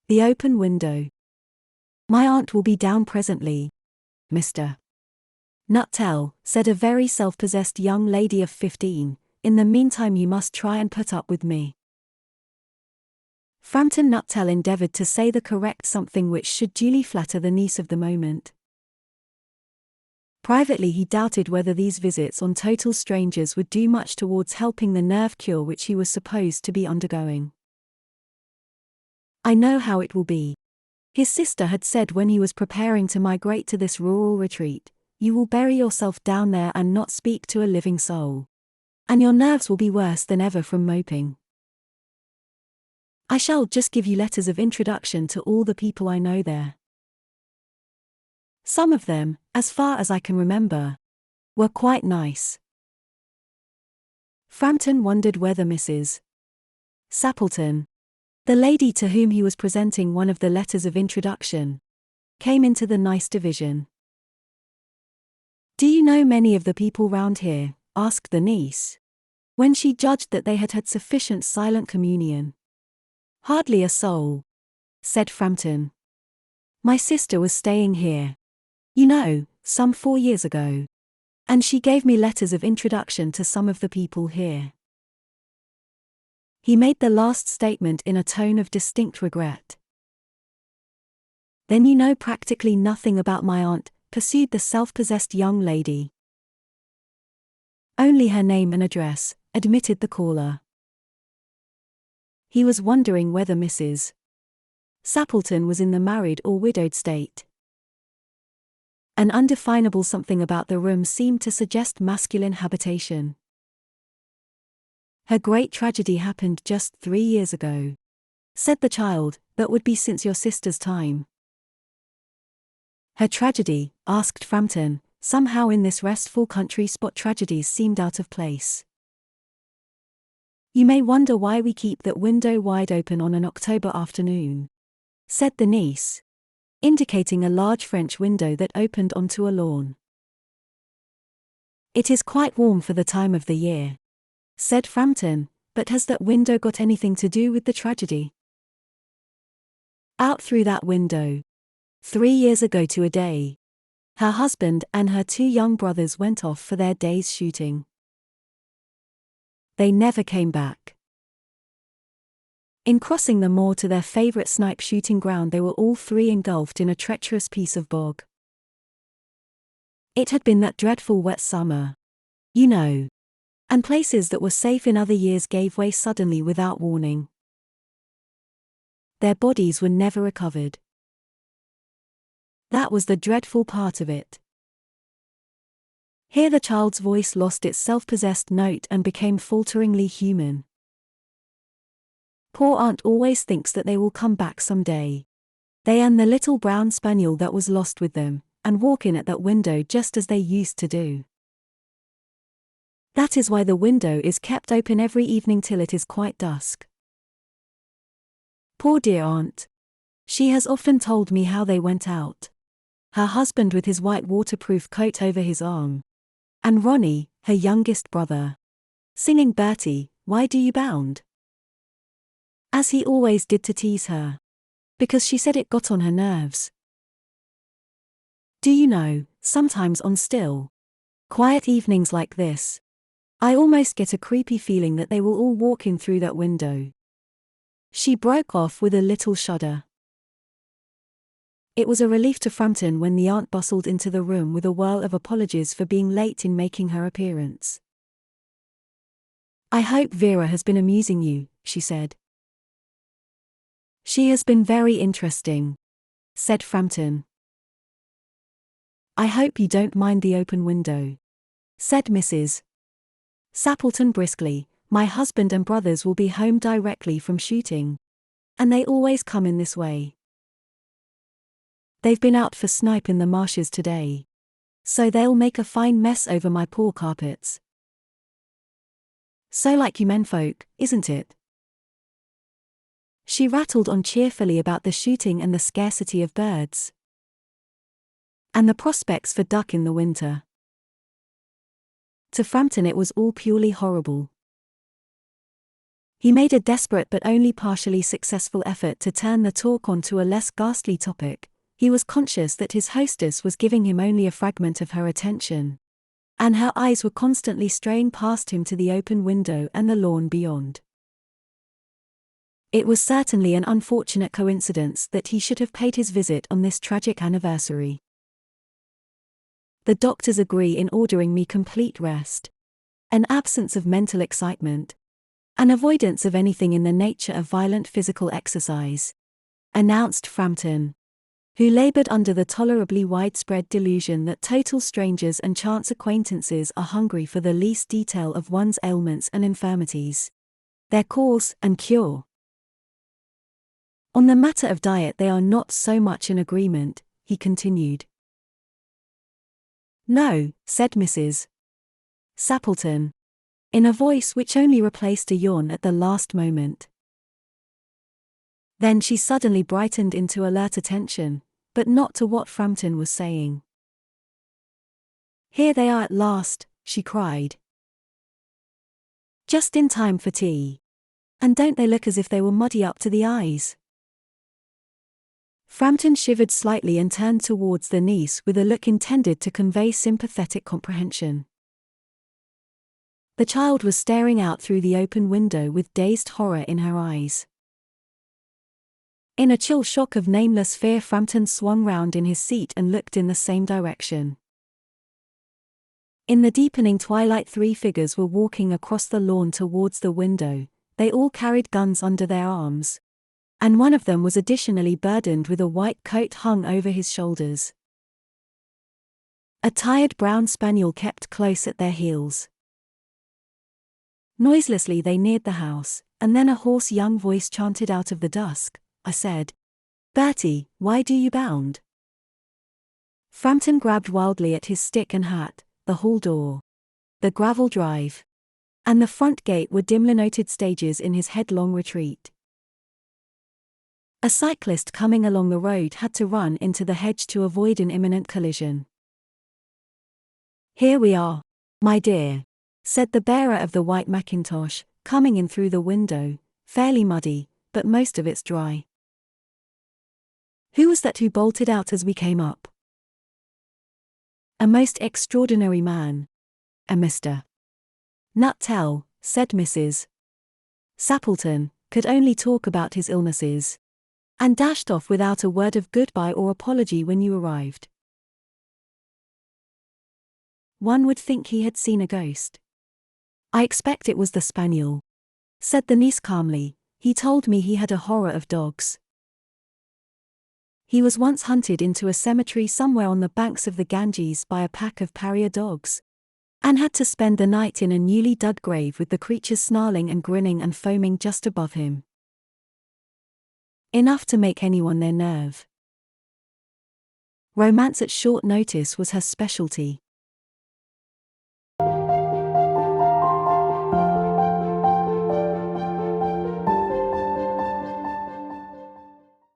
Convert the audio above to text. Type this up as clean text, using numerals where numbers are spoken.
The open window. My aunt will be down presently, Mr. Nuttall, said a very self-possessed young lady of 15. In the meantime you must try and put up with me. Frampton Nuttall endeavoured to say the correct something which should duly flatter the niece of the moment. Privately he doubted whether these visits on total strangers would do much towards helping the nerve cure which he was supposed to be undergoing. I know how it will be, his sister had said when he was preparing to migrate to this rural retreat. You will bury yourself down there and not speak to a living soul. And your nerves will be worse than ever from moping. I shall just give you letters of introduction to all the people I know there. Some of them, as far as I can remember, were quite nice. Frampton wondered whether Mrs. Sappleton, the lady to whom he was presenting one of the letters of introduction, came into the nice division. Do you know many of the people round here? Asked the niece, when she judged that they had had sufficient silent communion. Hardly a soul, said Frampton. My sister was staying here, you know, some 4 years ago, and she gave me letters of introduction to some of the people here. He made the last statement in a tone of distinct regret. Then you know practically nothing about my aunt, pursued the self-possessed young lady. Only her name and address, admitted the caller. He was wondering whether Mrs. Sappleton was in the married or widowed state. An undefinable something about the room seemed to suggest masculine habitation. Her great tragedy happened just 3 years ago, said the child, but would be since your sister's time. Her tragedy, asked Frampton, somehow in this restful country spot tragedies seemed out of place. You may wonder why we keep that window wide open on an October afternoon, said the niece, indicating a large French window that opened onto a lawn. It is quite warm for the time of the year, said Frampton, but has that window got anything to do with the tragedy? Out through that window, 3 years ago to a day, her husband and her 2 young brothers went off for their day's shooting. They never came back. In crossing the moor to their favourite snipe shooting ground they were all 3 engulfed in a treacherous piece of bog. It had been that dreadful wet summer, you know, and places that were safe in other years gave way suddenly without warning. Their bodies were never recovered. That was the dreadful part of it. Here the child's voice lost its self-possessed note and became falteringly human. Poor aunt always thinks that they will come back some day. They and the little brown spaniel that was lost with them, and walk in at that window just as they used to do. That is why the window is kept open every evening till it is quite dusk. Poor dear aunt. She has often told me how they went out. Her husband with his white waterproof coat over his arm. And Ronnie, her youngest brother, singing Bertie, Why Do You Bound? As he always did to tease her. Because she said it got on her nerves. Do you know, sometimes on still, quiet evenings like this, I almost get a creepy feeling that they will all walk in through that window. She broke off with a little shudder. It was a relief to Frampton when the aunt bustled into the room with a whirl of apologies for being late in making her appearance. I hope Vera has been amusing you, she said. She has been very interesting, said Frampton. I hope you don't mind the open window, said Mrs. Sappleton briskly. My husband and brothers will be home directly from shooting, and they always come in this way. They've been out for snipe in the marshes today, so they'll make a fine mess over my poor carpets. So like you menfolk, isn't it? She rattled on cheerfully about the shooting and the scarcity of birds, and the prospects for duck in the winter. To Frampton it was all purely horrible. He made a desperate but only partially successful effort to turn the talk onto a less ghastly topic. He was conscious that his hostess was giving him only a fragment of her attention, and her eyes were constantly straying past him to the open window and the lawn beyond. It was certainly an unfortunate coincidence that he should have paid his visit on this tragic anniversary. The doctors agree in ordering me complete rest, an absence of mental excitement, an avoidance of anything in the nature of violent physical exercise, announced Frampton, who labored under the tolerably widespread delusion that total strangers and chance acquaintances are hungry for the least detail of one's ailments and infirmities, their cause and cure. On the matter of diet they are not so much in agreement, he continued. No, said Mrs. Sappleton, in a voice which only replaced a yawn at the last moment. Then she suddenly brightened into alert attention, but not to what Frampton was saying. Here they are at last, she cried. Just in time for tea. And don't they look as if they were muddy up to the eyes? Frampton shivered slightly and turned towards the niece with a look intended to convey sympathetic comprehension. The child was staring out through the open window with dazed horror in her eyes. In a chill shock of nameless fear, Frampton swung round in his seat and looked in the same direction. In the deepening twilight 3 figures were walking across the lawn towards the window. They all carried guns under their arms, and one of them was additionally burdened with a white coat hung over his shoulders. A tired brown spaniel kept close at their heels. Noiselessly they neared the house, and then a hoarse young voice chanted out of the dusk, I said, Bertie, why do you bound? Frampton grabbed wildly at his stick and hat. The hall door, the gravel drive, and the front gate were dimly noted stages in his headlong retreat. A cyclist coming along the road had to run into the hedge to avoid an imminent collision. Here we are, my dear, said the bearer of the white mackintosh, coming in through the window, fairly muddy, but most of it's dry. Who was that who bolted out as we came up? A most extraordinary man. A Mr. Nuttall, said Mrs. Sappleton, could only talk about his illnesses, and dashed off without a word of goodbye or apology when you arrived. One would think he had seen a ghost. I expect it was the spaniel, said the niece calmly. He told me he had a horror of dogs. He was once hunted into a cemetery somewhere on the banks of the Ganges by a pack of pariah dogs, and had to spend the night in a newly dug grave with the creatures snarling and grinning and foaming just above him. Enough to make anyone their nerve. Romance at short notice was her specialty.